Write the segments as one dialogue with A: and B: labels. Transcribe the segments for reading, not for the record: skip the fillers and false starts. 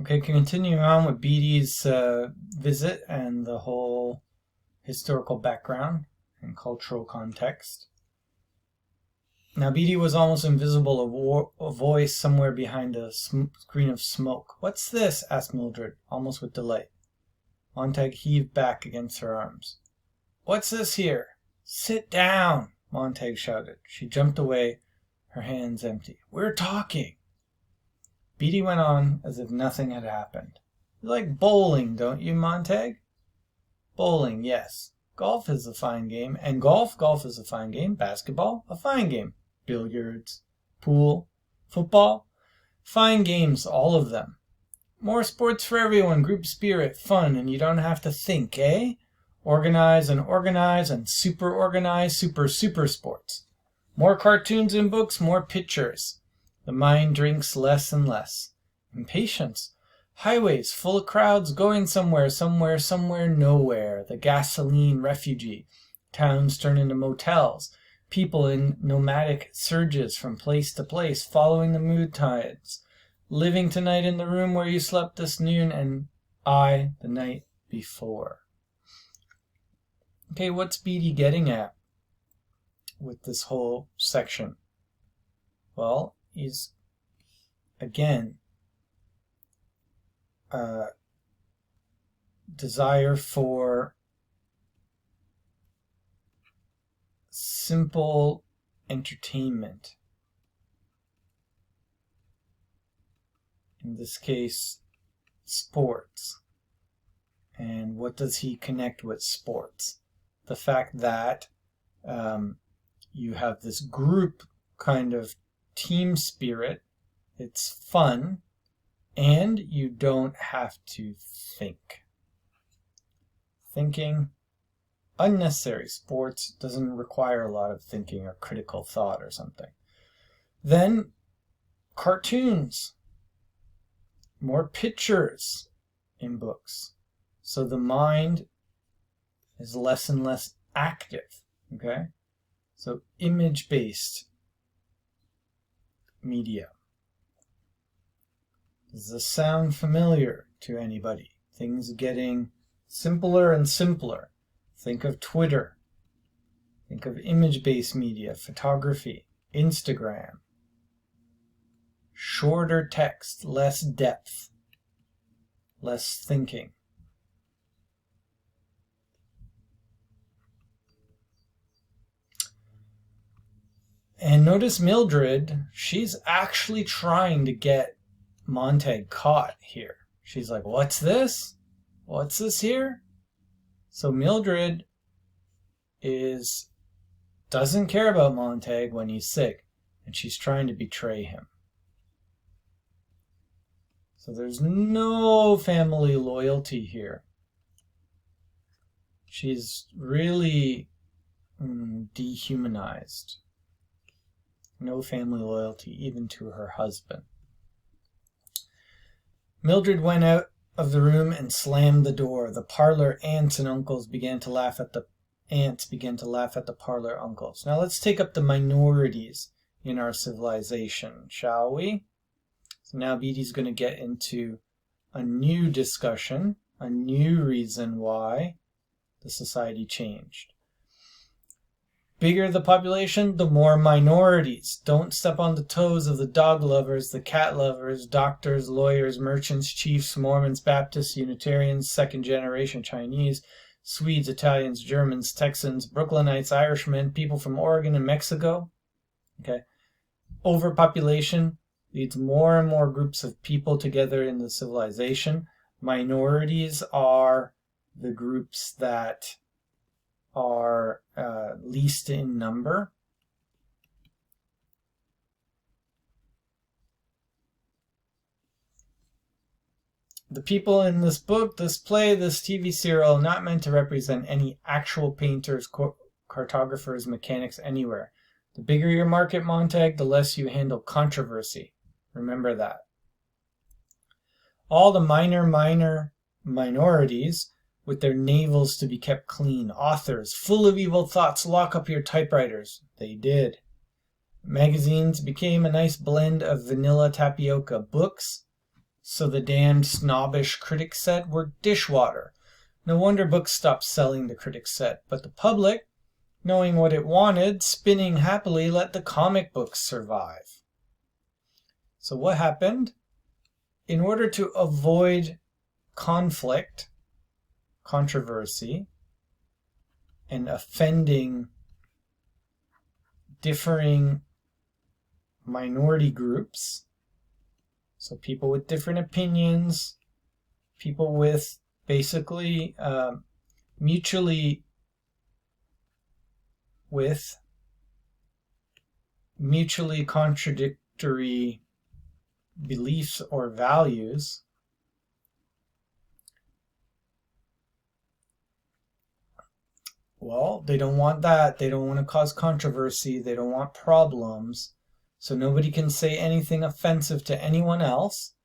A: Okay, continuing on with Beatty's visit and the whole historical background and cultural context. Now, Beatty was almost invisible, a voice somewhere behind a screen of smoke. "What's this?" asked Mildred, almost with delight. Montag heaved back against her arms. "What's this here?" "Sit down," Montag shouted. She jumped away, her hands empty. "We're talking." Beatty went on as if nothing had happened. "You like bowling, don't you, Montag?" "Bowling, yes. Golf is a fine game. And golf is a fine game. Basketball, a fine game. Billiards, pool, football, fine games, all of them. More sports for everyone, group spirit, fun, and you don't have to think, eh? Organize and super organize, super sports. More cartoons and books, more pictures. The mind drinks less and less. Impatience. Highways full of crowds going somewhere, nowhere. The gasoline refugee. Towns turn into motels. People in nomadic surges from place to place, following the mood tides. Living tonight in the room where you slept this noon, and I the night before. Okay, what's Beatty getting at with this whole section? Well, he's, again, desire for simple entertainment. In this case, sports. And what does he connect with sports? The fact that you have this group kind of team spirit, it's fun, and you don't have to think. Thinking, unnecessary. Sports doesn't require a lot of thinking or critical thought or something. Then, cartoons. More pictures in books. So the mind is less and less active, okay? So image-based media. Does this sound familiar to anybody? Things getting simpler and simpler. Think of Twitter. Think of image-based media, photography, Instagram. Shorter text, less depth, less thinking. And notice Mildred, she's actually trying to get Montag caught here. She's like, "What's this? What's this here?" So Mildred doesn't care about Montag when he's sick, and she's trying to betray him. So there's no family loyalty here. She's really dehumanized. No family loyalty, even to her husband. Mildred went out of the room and slammed the door. The parlor aunts and uncles began to laugh at the parlor uncles. Now let's take up the minorities in our civilization, shall we? So now Beatty's going to get into a new discussion, a new reason why the society changed. Bigger the population, the more minorities. Don't step on the toes of the dog lovers, the cat lovers, doctors, lawyers, merchants, chiefs, Mormons, Baptists, Unitarians, second-generation Chinese, Swedes, Italians, Germans, Texans, Brooklynites, Irishmen, people from Oregon and Mexico. Okay. Overpopulation leads more and more groups of people together in the civilization. Minorities are the groups that are least in number. The people in this book, this play, this TV serial are not meant to represent any actual painters, cartographers, mechanics anywhere. The bigger your market, Montag, the less you handle controversy. Remember that. All the minorities with their navels to be kept clean. Authors, full of evil thoughts, lock up your typewriters. They did. Magazines became a nice blend of vanilla tapioca. Books, So the damned snobbish critics said were dishwater. No wonder books stopped selling, the critics said. But the public, knowing what it wanted, spinning happily, let the comic books survive. So what happened? In order to avoid conflict, controversy, and offending differing minority groups, so people with different opinions, people with basically mutually contradictory beliefs or values, well, they don't want that. They don't want to cause controversy. They don't want problems. So nobody can say anything offensive to anyone else.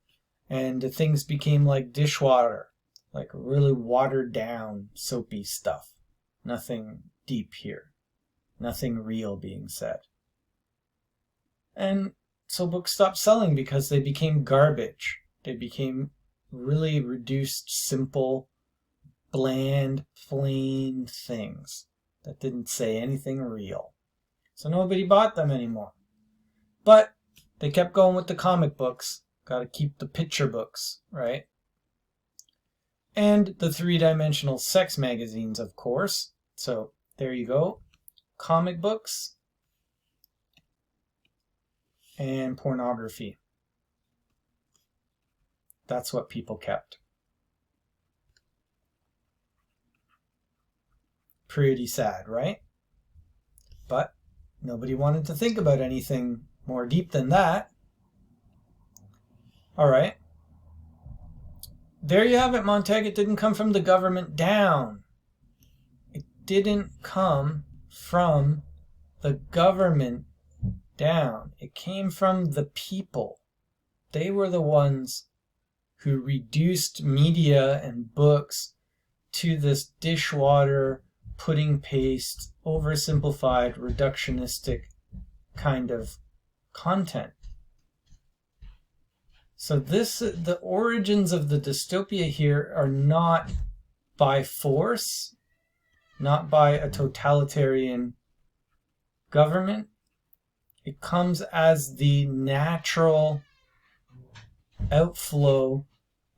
A: And the things became like dishwater, like really watered down, soapy stuff. Nothing deep here. Nothing real being said. And so books stopped selling because they became garbage. They became really reduced, simple, bland, plain things that didn't say anything real. So nobody bought them anymore. But they kept going with the comic books. Got to keep the picture books, right? And the three-dimensional sex magazines, of course. So there you go. Comic books and pornography. That's what people kept. Pretty sad, right? But nobody wanted to think about anything more deep than that. All right. There you have it, Montag. It didn't come from the government down. It didn't come from the government down. It came from the people. They were the ones who reduced media and books to this dishwater, pudding paste, oversimplified, reductionistic kind of content. So the origins of the dystopia here are not by force, not by a totalitarian government. It comes as the natural outflow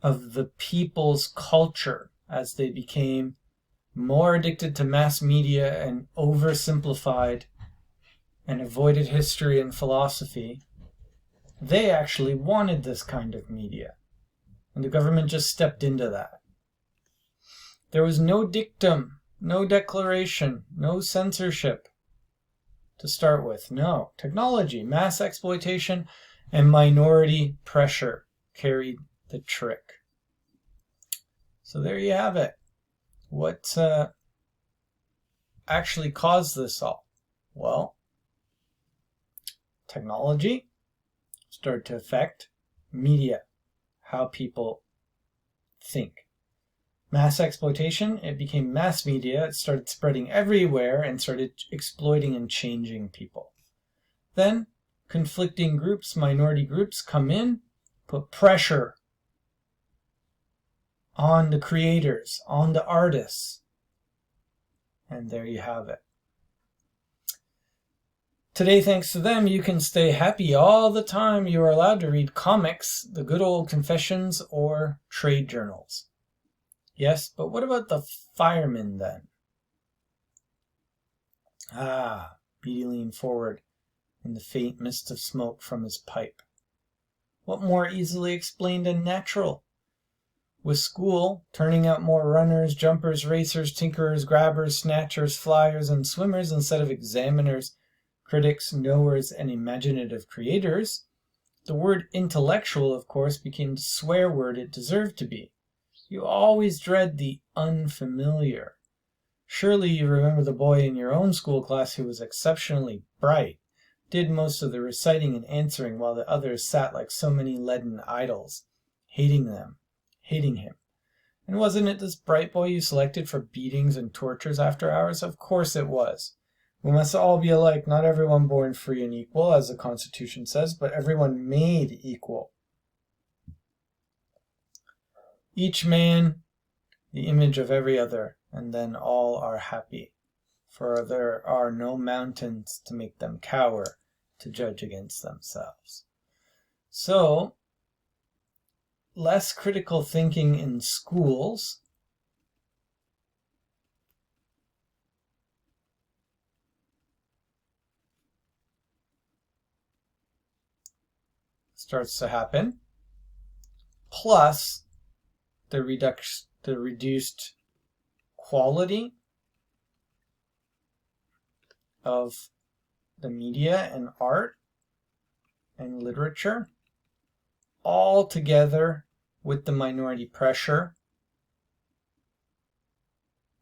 A: of the people's culture as they became more addicted to mass media and oversimplified and avoided history and philosophy. They actually wanted this kind of media, and the government just stepped into that. There was no dictum, no declaration, no censorship to start with. No. Technology, mass exploitation, and minority pressure carried the trick. So there you have it. What actually caused this all? Well, technology started to affect media, how people think. Mass exploitation, it became mass media. It started spreading everywhere and started exploiting and changing people. Then conflicting groups, minority groups come in, put pressure on the creators, on the artists. And there you have it. Today, thanks to them, you can stay happy all the time. You are allowed to read comics, the good old confessions, or trade journals. Yes, but what about the firemen then? Beatty leaned forward in the faint mist of smoke from his pipe. What more easily explained and natural? With school turning out more runners, jumpers, racers, tinkerers, grabbers, snatchers, flyers, and swimmers instead of examiners, critics, knowers, and imaginative creators, the word intellectual, of course, became the swear word it deserved to be. You always dread the unfamiliar. Surely you remember the boy in your own school class who was exceptionally bright, did most of the reciting and answering while the others sat like so many leaden idols, hating him. And wasn't it this bright boy you selected for beatings and tortures after hours? Of course it was. We must all be alike, not everyone born free and equal, as the Constitution says, but everyone made equal. Each man the image of every other, and then all are happy. For there are no mountains to make them cower, to judge against themselves. So, less critical thinking in schools. Starts to happen. Plus, the reduced quality of the media and art and literature, all together with the minority pressure.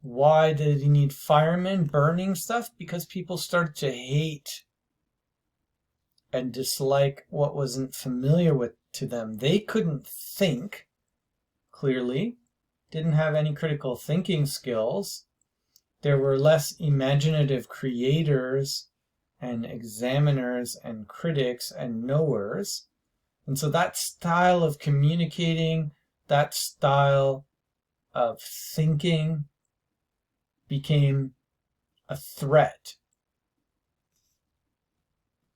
A: Why did he need firemen burning stuff? Because people started to hate and dislike what wasn't familiar to them. They couldn't think clearly, didn't have any critical thinking skills. There were less imaginative creators and examiners and critics and knowers. And so that style of communicating, that style of thinking became a threat.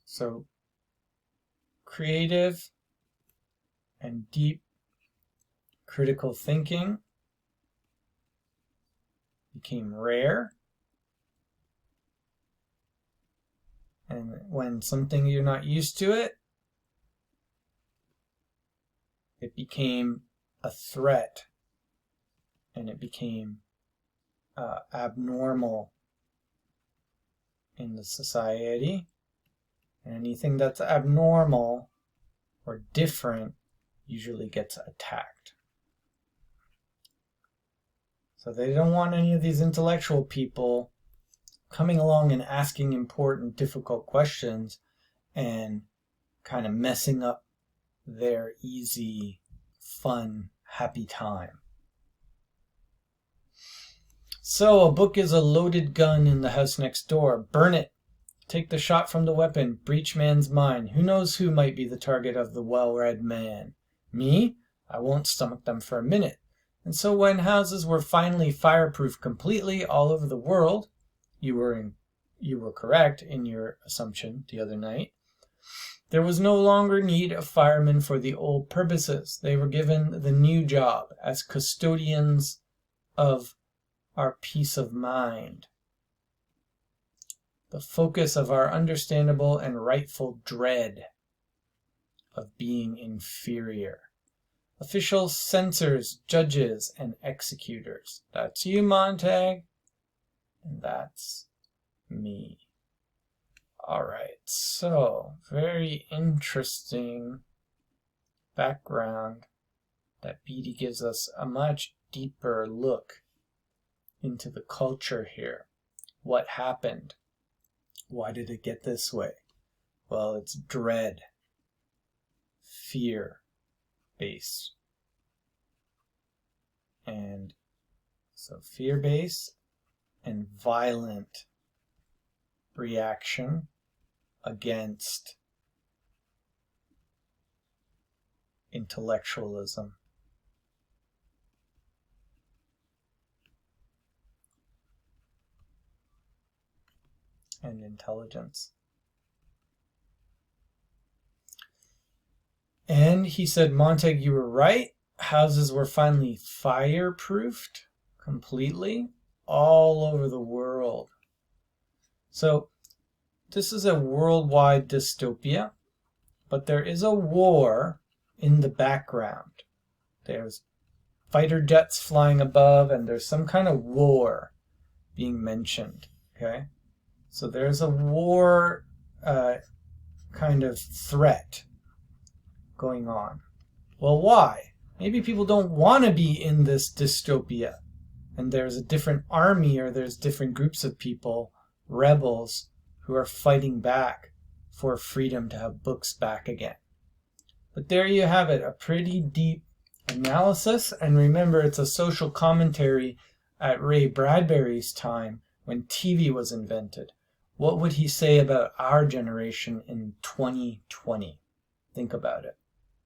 A: So creative and deep critical thinking became rare. And when something you're not used to it became a threat, and it became abnormal in the society. And anything that's abnormal or different usually gets attacked. So they don't want any of these intellectual people coming along and asking important, difficult questions and kind of messing up their easy, fun, happy time. So a book is a loaded gun in the house next door. Burn it. Take the shot from the weapon. Breach man's mind. Who knows who might be the target of the well-read man? Me? I won't stomach them for a minute. And so when houses were finally fireproof completely all over the world, you were correct in your assumption the other night, there was no longer need of firemen for the old purposes. They were given the new job as custodians of our peace of mind, the focus of our understandable and rightful dread of being inferior. Officials, censors, judges, and executors. That's you, Montag, and that's me. All right, so very interesting background that Beatty gives us a much deeper look into the culture here. What happened? Why did it get this way? Well, it's dread, fear-based. And so fear-based and violent reaction against intellectualism. And intelligence. And he said, Montag, you were right. Houses were finally fireproofed completely all over the world. So this is a worldwide dystopia, but there is a war in the background. There's fighter jets flying above, and there's some kind of war being mentioned, okay? So there's a war kind of threat going on. Well, why? Maybe people don't want to be in this dystopia, and there's a different army, or there's different groups of people, rebels, who are fighting back for freedom to have books back again. But there you have it, a pretty deep analysis. And remember, it's a social commentary at Ray Bradbury's time when TV was invented. What would he say about our generation in 2020? Think about it.